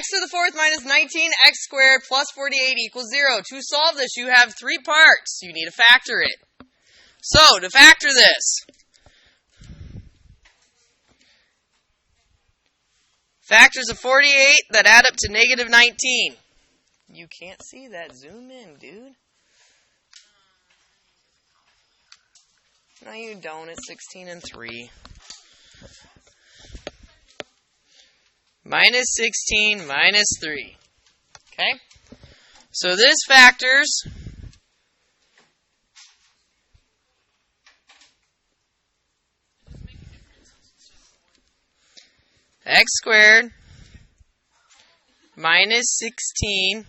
x to the fourth minus 19x squared plus 48 equals 0. To solve this, you have three parts. You need to factor it. So, to factor this, factors of 48 that add up to negative 19. You can't see that. Zoom in, dude. No, you don't. It's 16 and 3. Minus 16 minus 3. Okay? So this factors x squared minus 16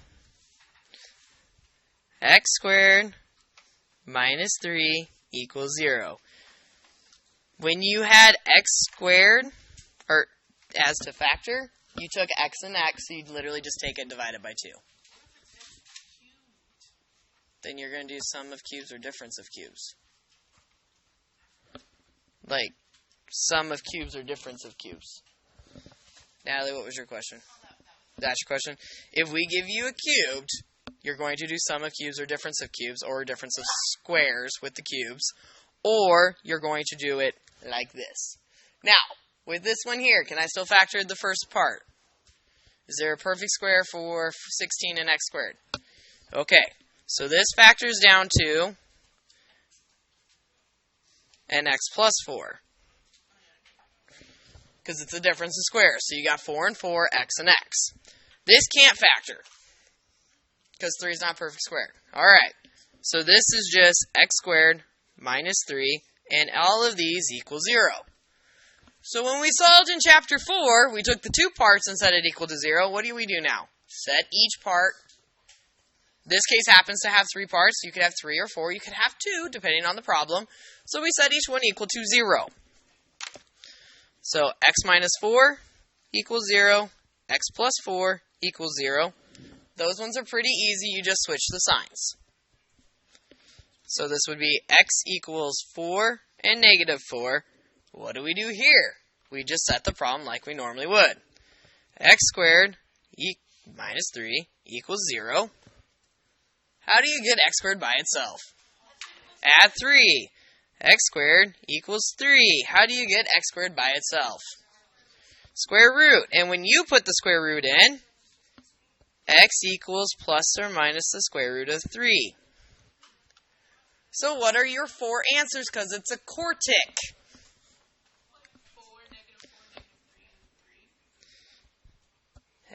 x squared minus 3 equals 0. When you had x squared, or as to factor, you took x and x, so you'd literally just take it divided by 2. Then you're going to do sum of cubes or difference of cubes. Like, sum of cubes or difference of cubes. Natalie, what was your question? That's your question? If we give you a cubed, you're going to do sum of cubes or difference of cubes, or difference of squares with the cubes, or you're going to do it like this. Now, with this one here, can I still factor the first part? Is there a perfect square for 16 and x squared? Okay, so this factors down to nx plus 4. Because it's a difference of squares. So you got 4 and 4, x and x. This can't factor, because 3 is not perfect square. Alright, so this is just x squared minus 3, and all of these equal 0. So when we solved in chapter 4, we took the two parts and set it equal to 0. What do we do now? Set each part. This case happens to have 3 parts. You could have 3 or 4. You could have 2, depending on the problem. So we set each one equal to 0. So x minus 4 equals 0. X plus 4 equals 0. Those ones are pretty easy. You just switch the signs. So this would be x equals 4 and negative 4. What do we do here? We just set the problem like we normally would. X squared minus 3 equals 0. How do you get x squared by itself? Add 3. X squared equals 3. How do you get x squared by itself? Square root. And when you put the square root in, x equals plus or minus the square root of 3. So what are your 4 answers? Because it's a quartic.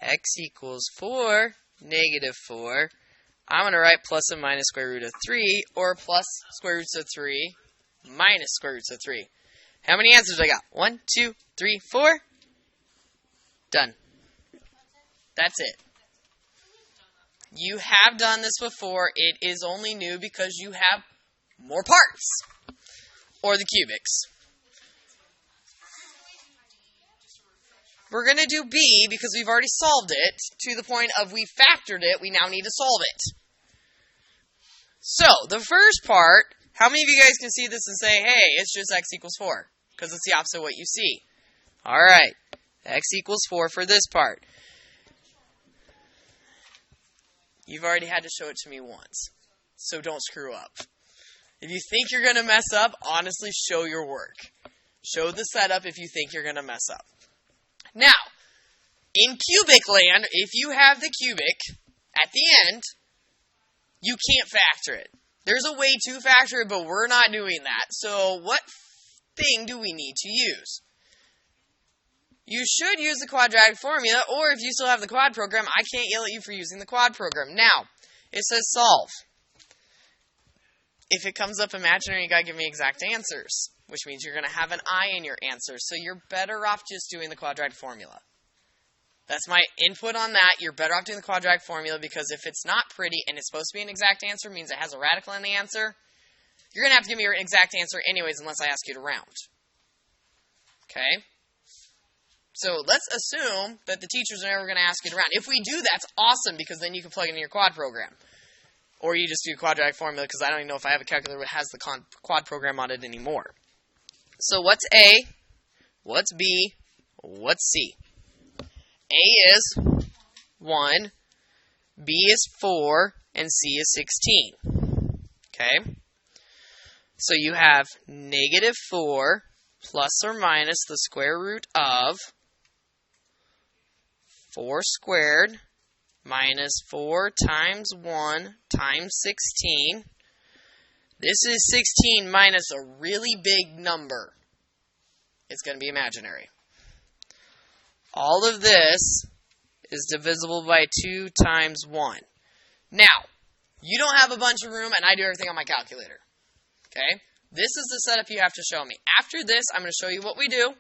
X equals 4, negative 4. I'm going to write plus and minus square root of 3, or plus square roots of 3 minus square roots of 3. How many answers I got? 1, 2, 3, 4. Done. That's it. You have done this before. It is only new because you have more parts. Or the cubics. We're going to do B because we've already solved it to the point of we factored it. We now need to solve it. So, the first part, how many of you guys can see this and say, hey, it's just x equals 4? Because it's the opposite of what you see. Alright, x equals 4 for this part. You've already had to show it to me once. So don't screw up. If you think you're going to mess up, honestly, show your work. Show the setup if you think you're going to mess up. Now, in cubic land, if you have the cubic at the end, you can't factor it. There's a way to factor it, but we're not doing that. So what thing do we need to use? You should use the quadratic formula, or if you still have the quad program, I can't yell at you for using the quad program. Now, it says solve. If it comes up imaginary, you gotta give me exact answers, which means you're gonna have an I in your answer. So you're better off just doing the quadratic formula. That's my input on that. You're better off doing the quadratic formula because if it's not pretty and it's supposed to be an exact answer, means it has a radical in the answer, you're gonna have to give me your exact answer anyways unless I ask you to round. Okay? So let's assume that the teachers are never going to ask you to round. If we do, that's awesome because then you can plug it in your quad program. Or you just do quadratic formula because I don't even know if I have a calculator that has the quad program on it anymore. So what's A? What's B? What's C? A is 1, B is 4, and C is 16. Okay? So you have negative 4 plus or minus the square root of 4 squared minus 4 times 1 times 16. This is 16 minus a really big number. It's going to be imaginary. All of this is divisible by 2 times 1. Now, you don't have a bunch of room, and I do everything on my calculator. Okay? This is the setup you have to show me. After this, I'm going to show you what we do.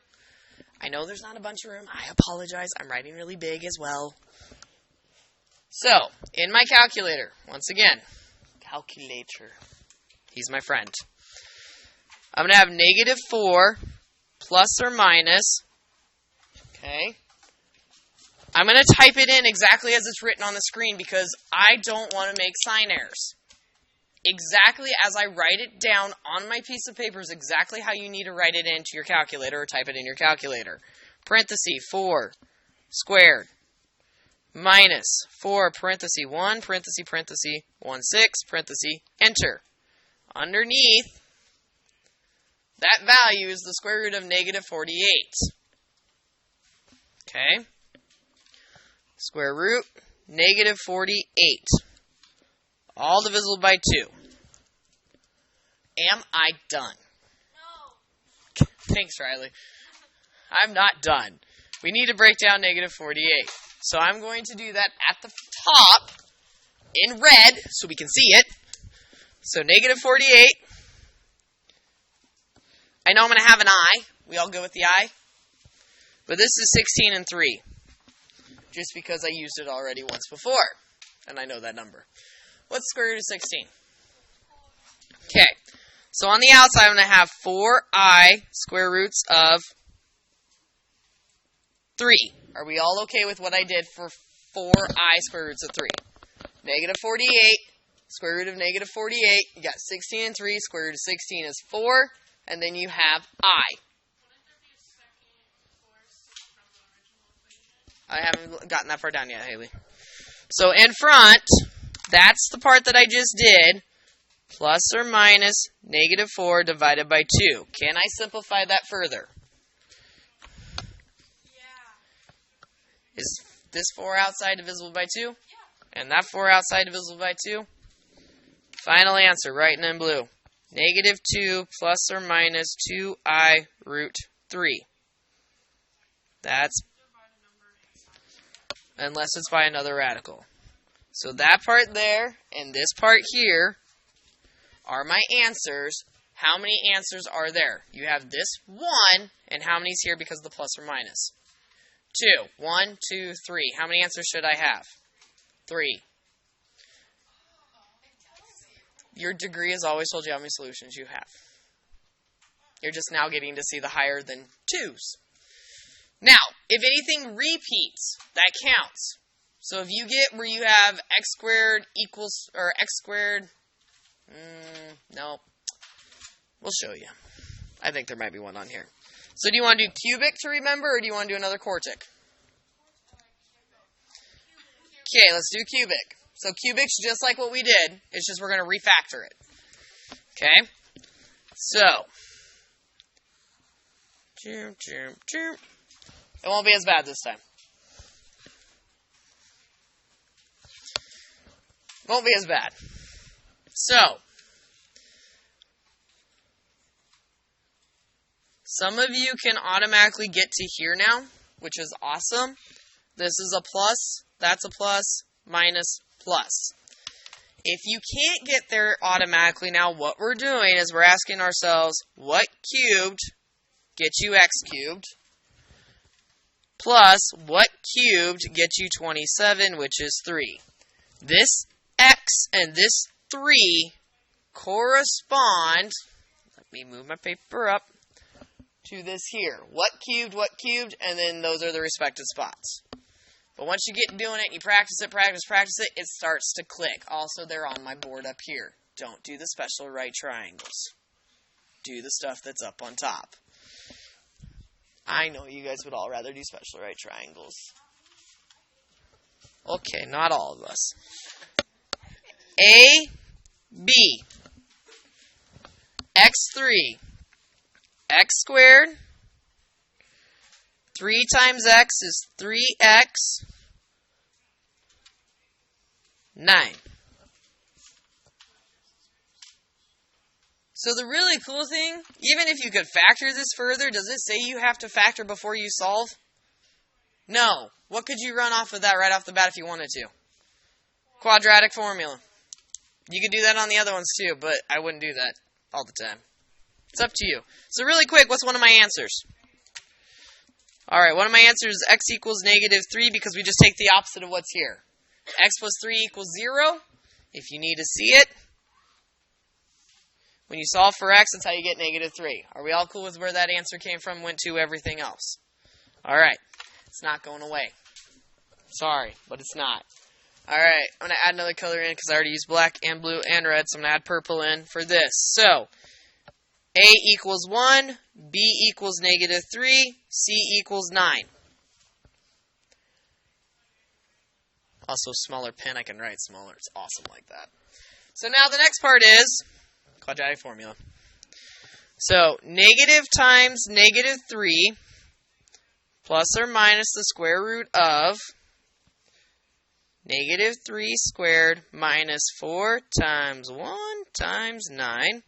I know there's not a bunch of room. I apologize. I'm writing really big as well. So, in my calculator, once again, calculator. He's my friend. I'm going to have negative 4 plus or minus. Okay? I'm going to type it in exactly as it's written on the screen because I don't want to make sign errors. Exactly as I write it down on my piece of paper is exactly how you need to write it into your calculator or type it in your calculator. Parenthesis 4 squared minus 4 parenthesis 1 parenthesis 1 6 parenthesis enter. Underneath, that value is the square root of negative 48. Okay? Square root, negative 48. All divisible by 2. Am I done? No. Thanks, Riley. I'm not done. We need to break down negative 48. So I'm going to do that at the top in red so we can see it. So negative 48. I know I'm going to have an I. We all go with the I. But this is 16 and 3. Just because I used it already once before. And I know that number. What's the square root of 16? Okay. So on the outside, I'm going to have 4i square roots of 3. Are we all okay with what I did for 4i square roots of 3? Negative 48, square root of negative 48. You got 16 and 3. Square root of 16 is 4. And then you have I. I haven't gotten that far down yet, Haley. So in front, that's the part that I just did. Plus or minus negative 4 divided by 2. Can I simplify that further? Yeah. Is this 4 outside divisible by 2? Yeah. And that 4 outside divisible by 2? Final answer, writing in blue. Negative 2 plus or minus 2i root 3. That's unless it's by another radical. So that part there and this part here are my answers. How many answers are there? You have this 1, and how many's here because of the plus or minus? 2. 1, 2, 3. How many answers should I have? 3. Your degree has always told you how many solutions you have. You're just now getting to see the higher than 2s. Now, if anything repeats, that counts. So if you get where you have x squared equals, or x squared, no. We'll show you. I think there might be one on here. So do you want to do cubic to remember, or do you want to do another quartic? Okay, let's do cubic. So cubic's just like what we did. It's just we're going to refactor it. Okay? So. It won't be as bad this time. Won't be as bad. So. Some of you can automatically get to here now, which is awesome. This is a plus, that's a plus, minus, plus. If you can't get there automatically now, what we're doing is we're asking ourselves, what cubed gets you x cubed? Plus, what cubed gets you 27, which is 3. This x and this 3 correspond, let me move my paper up, to this here. What cubed, and then those are the respective spots. But once you get doing it, and you practice it, it starts to click. Also, they're on my board up here. Don't do the special right triangles. Do the stuff that's up on top. I know you guys would all rather do special right triangles. Okay, not all of us. A, B, x3, x squared, 3 times x is 3x, 9. So the really cool thing, even if you could factor this further, does it say you have to factor before you solve? No. What could you run off of that right off the bat if you wanted to? Quadratic formula. You could do that on the other ones too, but I wouldn't do that all the time. It's up to you. So really quick, what's one of my answers? Alright, one of my answers is x equals -3 because we just take the opposite of what's here. X plus 3 equals 0. If you need to see it, when you solve for x, that's how you get -3. Are we all cool with where that answer came from, went to everything else? Alright, it's not going away. Sorry, but it's not. Alright, I'm going to add another color in because I already used black and blue and red, so I'm going to add purple in for this. So, A equals 1, B equals -3, C equals 9. Also, smaller pen, I can write smaller. It's awesome like that. So now the next part is quadratic formula. So, negative times -3 plus or minus the square root of -3 squared minus 4 times 1 times 9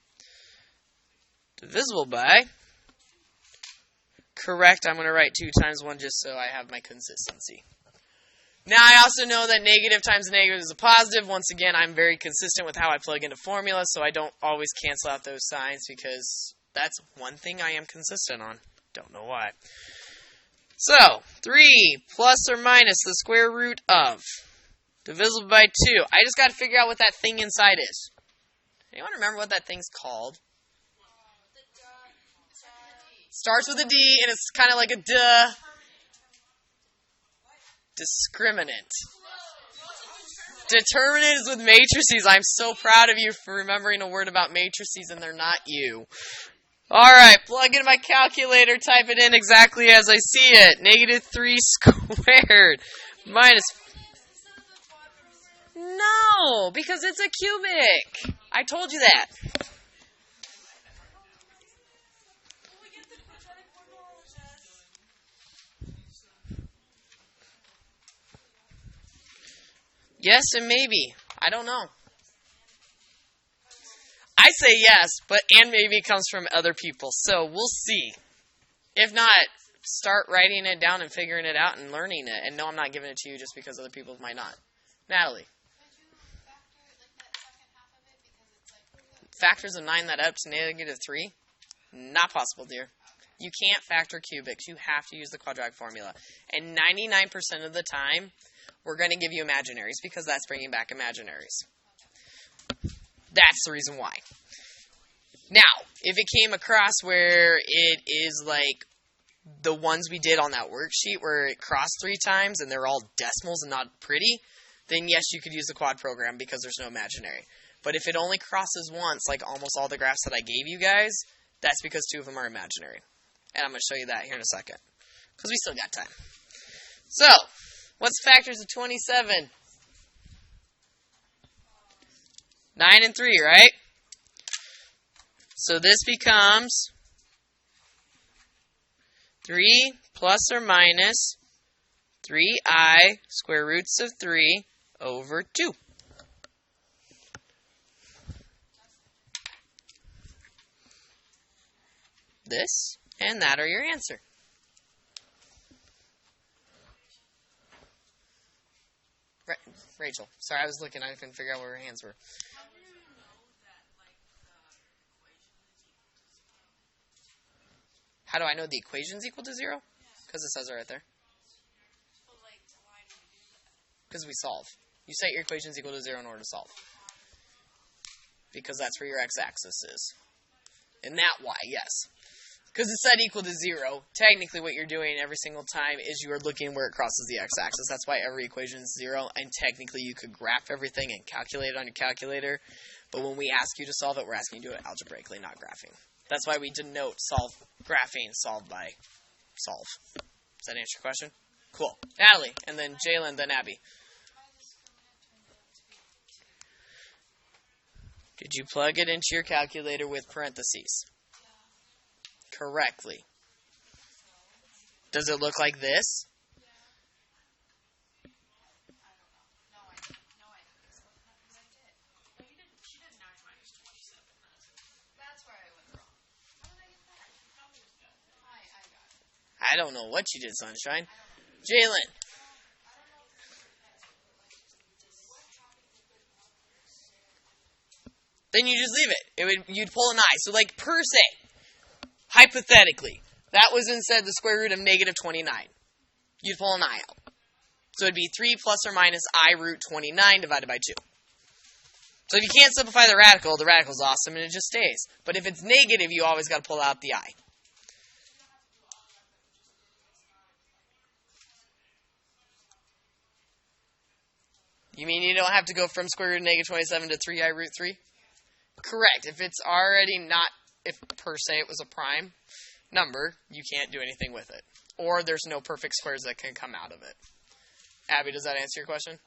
divisible by, correct, I'm going to write 2 times 1 just so I have my consistency. Now I also know that negative times negative is a positive. Once again, I'm very consistent with how I plug into formulas, so I don't always cancel out those signs because that's one thing I am consistent on. Don't know why. So, 3 plus or minus the square root of divisible by 2. I just got to figure out what that thing inside is. Anyone remember what that thing's called? Starts with a D, and it's kind of like a duh. Discriminant. Determinant is with matrices. I'm so proud of you for remembering a word about matrices, and they're not you. Alright, plug in my calculator, type it in exactly as I see it. -3 squared minus... No, because it's a cubic. I told you that. Yes and maybe. I don't know. I say yes, but and maybe comes from other people, so we'll see. If not, start writing it down and figuring it out and learning it. And no, I'm not giving it to you just because other people might not. Natalie. Factors of 9 that up to -3? Not possible, dear. You can't factor cubics. You have to use the quadratic formula. And 99% of the time, we're going to give you imaginaries because that's bringing back imaginaries. That's the reason why. Now, if it came across where it is like the ones we did on that worksheet where it crossed 3 times and they're all decimals and not pretty, then yes, you could use the quad program because there's no imaginary. But if it only crosses once, like almost all the graphs that I gave you guys, that's because 2 of them are imaginary. And I'm going to show you that here in a second because we still got time. So, what's the factors of 27? 9 and 3, right? So this becomes 3 plus or minus 3i square roots of 3 over 2. This and that are your answer. Rachel, sorry, I was looking. I couldn't figure out where her hands were. How do I know the equation's equal to 0? Because it says it right there. Because we solve. You set your equations equal to 0 in order to solve. Because that's where your x-axis is. And that y, yes. Because it's set equal to 0, technically what you're doing every single time is you are looking where it crosses the x-axis. That's why every equation is 0, and technically you could graph everything and calculate it on your calculator. But when we ask you to solve it, we're asking you to do it algebraically, not graphing. That's why we denote solve graphing, solve by solve. Does that answer your question? Cool. Natalie, and then Jalen, then Abby. Did you plug it into your calculator with parentheses? Correctly. Does it look like this? I don't know what you did, Sunshine. Jalen. Then you just leave it. You'd pull an I. So like per se, hypothetically, that was instead the square root of negative 29. You'd pull an I out. So it'd be 3 plus or minus I root 29 divided by 2. So if you can't simplify the radical's awesome and it just stays. But if it's negative, you always got to pull out the I. You mean you don't have to go from square root of negative 27 to 3I root 3? Correct. If it's already not, if per se it was a prime number, you can't do anything with it. Or there's no perfect squares that can come out of it. Abby, does that answer your question?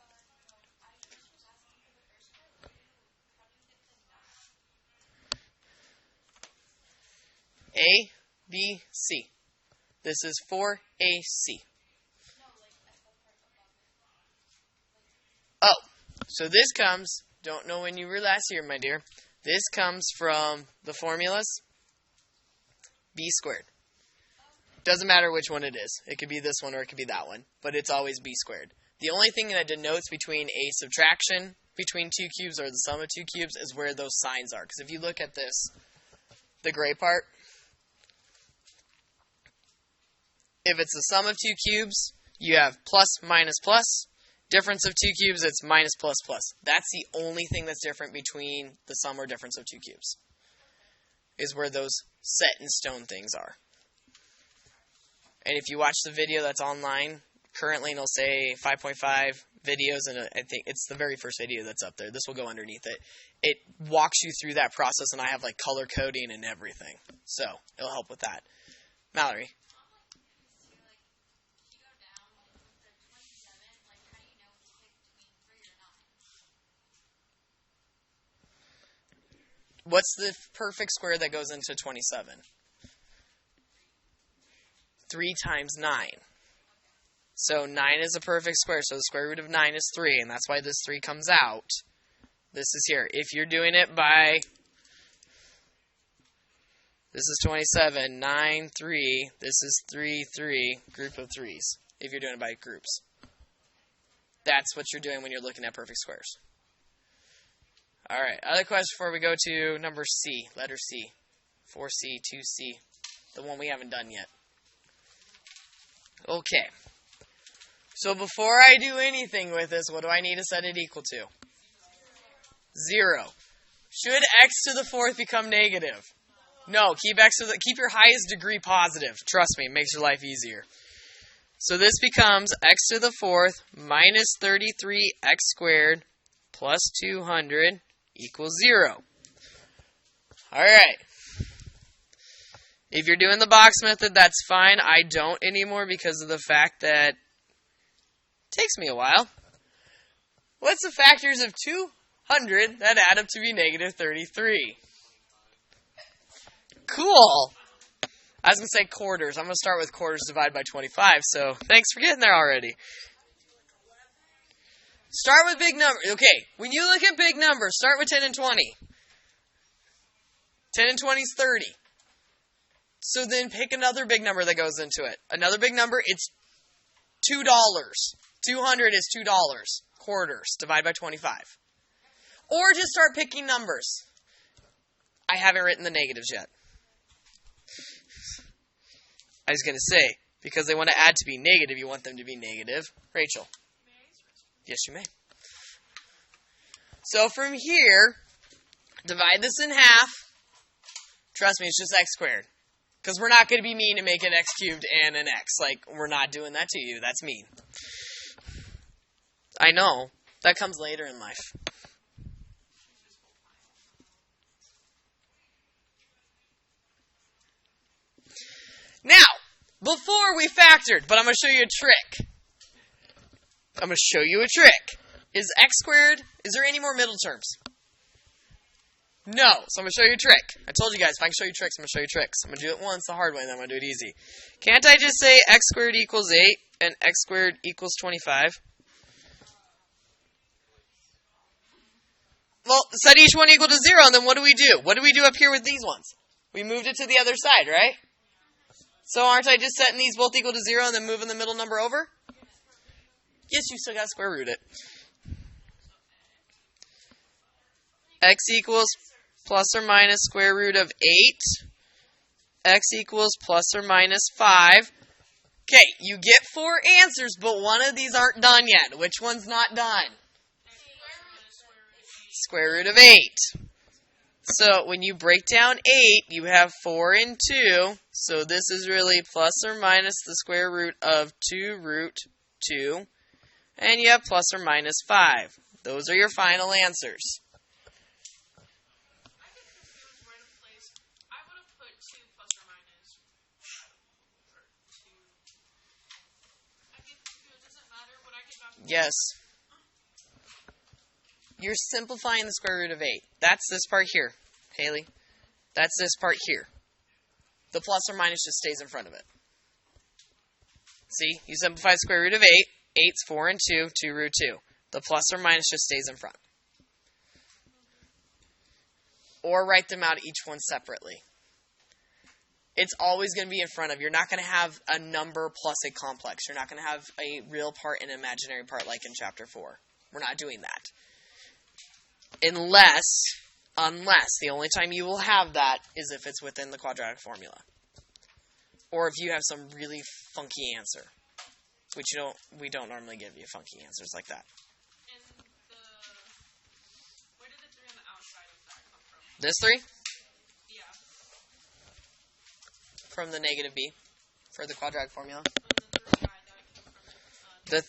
A, B, C. This is 4AC. Oh, so this comes, don't know when you were last here, my dear. This comes from the formulas, b squared. Doesn't matter which one it is. It could be this one or it could be that one, but it's always b squared. The only thing that denotes between a subtraction between two cubes or the sum of two cubes is where those signs are. Because if you look at this, the gray part, if it's the sum of two cubes, you have plus, minus, plus. Difference of two cubes, it's minus, plus, plus. That's the only thing that's different between the sum or difference of two cubes. Is where those set in stone things are. And if you watch the video that's online, currently it'll say 5.5 videos, and I think it's the very first video that's up there. This will go underneath it. It walks you through that process, and I have like color coding and everything. So, it'll help with that. Mallory. What's the perfect square that goes into 27? 3 times 9. So 9 is a perfect square, so the square root of 9 is 3, and that's why this 3 comes out. This is here. If you're doing it by, this is 27, 9, 3, this is 3, 3, group of 3s, if you're doing it by groups. That's what you're doing when you're looking at perfect squares. All right, other question before we go to number C, letter C, 4C, 2C, the one we haven't done yet. Okay, so before I do anything with this, what do I need to set it equal to? 0. Should x to the 4th become negative? No, keep your highest degree positive. Trust me, it makes your life easier. So this becomes x to the 4th minus 33x squared plus 200 equals 0. Alright. If you're doing the box method, that's fine. I don't anymore because of the fact that it takes me a while. What's the factors of 200 that add up to be negative 33? Cool. I was going to say quarters. I'm going to start with quarters divided by 25, so thanks for getting there already. Start with big numbers. Okay, when you look at big numbers, start with 10 and 20. 10 and 20 is 30. So then pick another big number that goes into it. Another big number, it's $2. 200 is $2. Quarters, divide by 25. Or just start picking numbers. I haven't written the negatives yet. I was going to say, because they want to add to be negative, you want them to be negative. Rachel. Yes, you may. So from here, divide this in half. Trust me, it's just x squared. Because we're not going to be mean and make an x cubed and an x. Like, we're not doing that to you. That's mean. I know. That comes later in life. Now, before we factored, but I'm going to show you a trick. Is x squared, is there any more middle terms? No. So I'm going to show you a trick. I told you guys, if I can show you tricks, I'm going to show you tricks. I'm going to do it once the hard way, and then I'm going to do it easy. Can't I just say x squared equals 8 and x squared equals 25? Well, set each one equal to 0, and then what do we do? What do we do up here with these ones? We moved it to the other side, right? So aren't I just setting these both equal to 0 and then moving the middle number over? Yes, you still got to square root it. X equals plus or minus square root of 8. X equals plus or minus 5. Okay, you get 4 answers, but one of these aren't done yet. Which one's not done? Square root of 8. So when you break down 8, you have 4 and 2. So this is really plus or minus the square root of 2 root 2. And you have plus or minus 5. Those are your final answers. Yes. You're simplifying the square root of 8. That's this part here, Haley. That's this part here. The plus or minus just stays in front of it. See? You simplify the square root of 8. 8's 4 and 2, 2 root 2. The plus or minus just stays in front. Or write them out each one separately. It's always going to be in front of. You're not going to have a number plus a complex. You're not going to have a real part and an imaginary part like in Chapter 4. We're not doing that. Unless, the only time you will have that is if it's within the quadratic formula. Or if you have some really funky answer. Which we don't normally give you funky answers like that. And where did the 3 on the outside of that come from? This 3? Yeah. From the negative b for the quadratic formula. The 3i, that came from The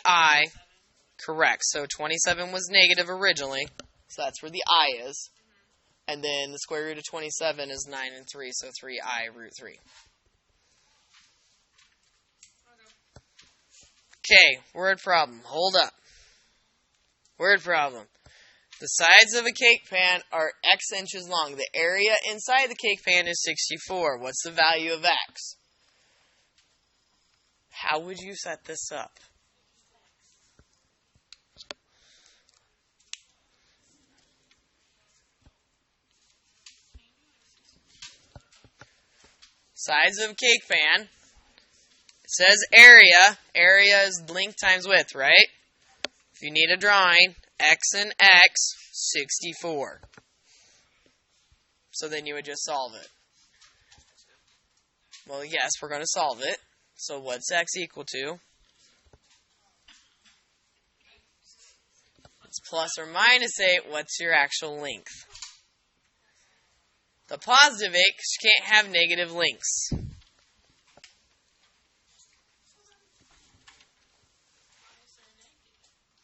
3i, correct. So 27 was negative originally. So that's where the I is. Mm-hmm. And then the square root of 27 is 9 and 3, so 3i root 3. Okay, word problem. Hold up. Word problem. The sides of a cake pan are x inches long. The area inside the cake pan is 64. What's the value of x? How would you set this up? Sides of a cake pan. It says area. Area is length times width, right? If you need a drawing, x and x, 64. So then you would just solve it. Well, yes, we're going to solve it. So what's x equal to? It's plus or minus 8. What's your actual length? The positive 8, because you can't have negative lengths.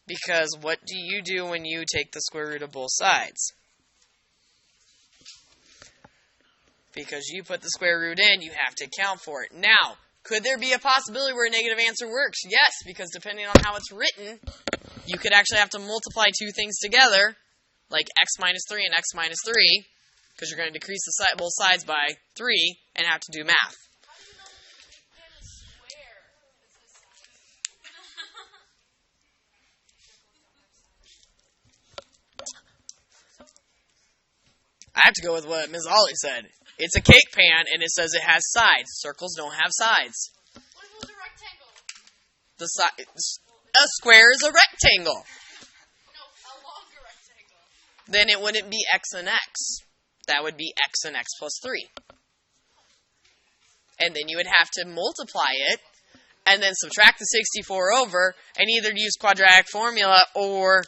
Because what do you do when you take the square root of both sides? Because you put the square root in, you have to account for it. Now, could there be a possibility where a negative answer works? Yes, because depending on how it's written, you could actually have to multiply two things together, like x minus 3 and x minus 3, because you're going to decrease both sides by 3 and have to do math. I have to go with what Ms. Ollie said. It's a cake pan, and it says it has sides. Circles don't have sides. What if it was a rectangle? A square is a rectangle. No, a longer rectangle. Then it wouldn't be x and x. That would be x and x plus 3. And then you would have to multiply it, and then subtract the 64 over, and either use quadratic formula or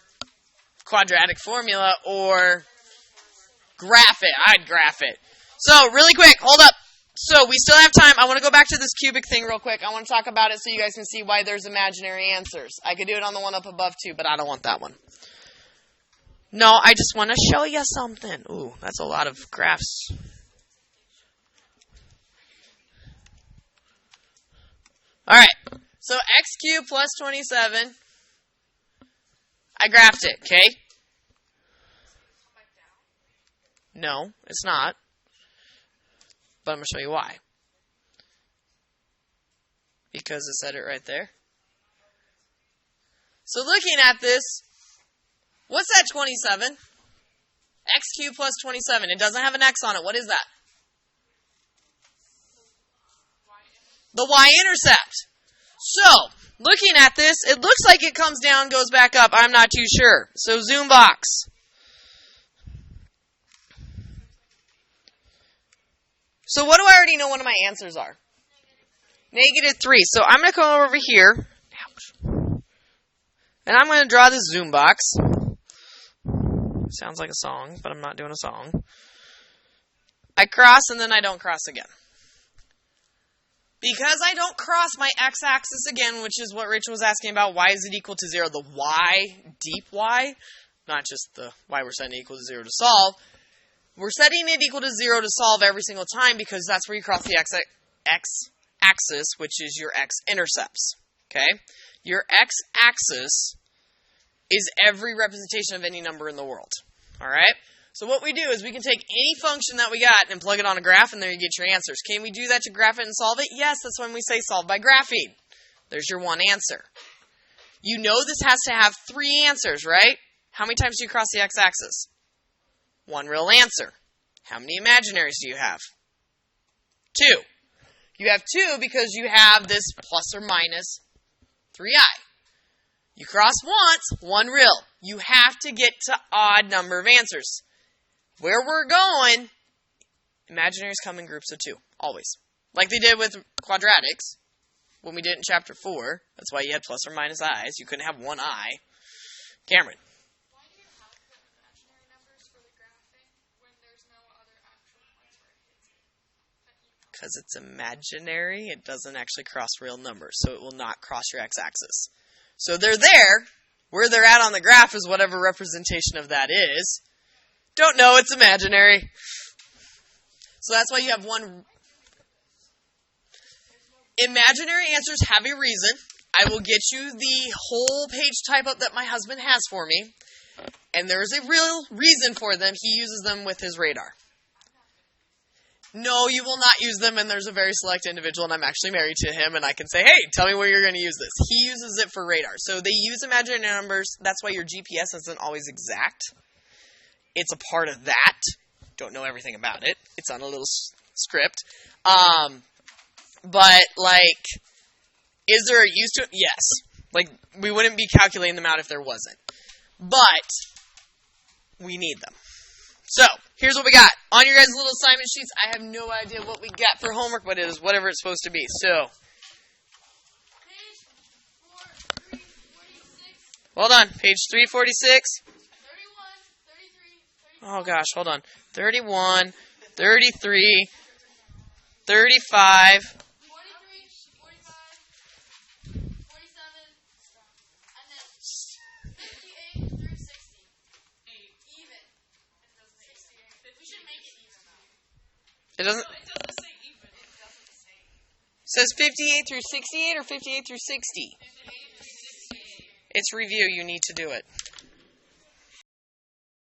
graph it. I'd graph it. So, really quick, hold up. So, we still have time. I want to go back to this cubic thing real quick. I want to talk about it so you guys can see why there's imaginary answers. I could do it on the one up above too, but I don't want that one. No, I just want to show you something. Ooh, that's a lot of graphs. Alright, so x cubed plus 27. I graphed it, okay? No, it's not. But I'm going to show you why. Because it said it right there. So looking at this, what's that 27? X cubed plus 27. It doesn't have an X on it. What is that? The y-intercept. So, looking at this, it looks like it comes down, goes back up. I'm not too sure. So, zoom box. So, what do I already know one of my answers are? -3. So, I'm going to come over here. Ouch. And I'm going to draw this zoom box. Sounds like a song, but I'm not doing a song. I cross and then I don't cross again. Because I don't cross my x-axis again, which is what Rachel was asking about, y is it equal to 0? The y, deep y, not just the y we're setting it equal to 0 to solve. We're setting it equal to 0 to solve every single time because that's where you cross the x-axis, which is your x-intercepts. Okay? Your x-axis is every representation of any number in the world. Alright? So what we do is we can take any function that we got and plug it on a graph, and there you get your answers. Can we do that to graph it and solve it? Yes, that's when we say solve by graphing. There's your one answer. You know this has to have 3 answers, right? How many times do you cross the x-axis? 1 real answer. How many imaginaries do you have? 2. You have 2 because you have this plus or minus 3i. You cross once, 1 real. You have to get to odd number of answers. Where we're going, imaginaries come in groups of 2, always. Like they did with quadratics, when we did it in chapter 4. That's why you had plus or minus i's. You couldn't have one I. Cameron. Why do you have the imaginary numbers for the graphing when there's no other actual ones where it hits it? Because it's imaginary, it doesn't actually cross real numbers, so it will not cross your x-axis. So they're there. Where they're at on the graph is whatever representation of that is. Don't know, it's imaginary. So that's why you have one. Imaginary answers have a reason. I will get you the whole page type up that my husband has for me. And there is a real reason for them. He uses them with his radar. No, you will not use them, and there's a very select individual, and I'm actually married to him, and I can say, hey, tell me where you're going to use this. He uses it for radar. So they use imaginary numbers. That's why your GPS isn't always exact. It's a part of that. Don't know everything about it. It's on a little script. But, like, is there a use to it? Yes. Like, we wouldn't be calculating them out if there wasn't. But we need them. So, here's what we got. On your guys' little assignment sheets, I have no idea what we got for homework, but it is whatever it's supposed to be. So, Page 346. hold on. Page 346. 31, 33, 34. Oh, gosh, hold on. 31, 33, 35. 43, 45, 47, and then 58 through 60. Even. It doesn't 68. We should make it even though. It doesn't. No, it doesn't say even. It doesn't say. Says 58 through 68 or 58 through 60? 58 through 68. It's review. You need to do it.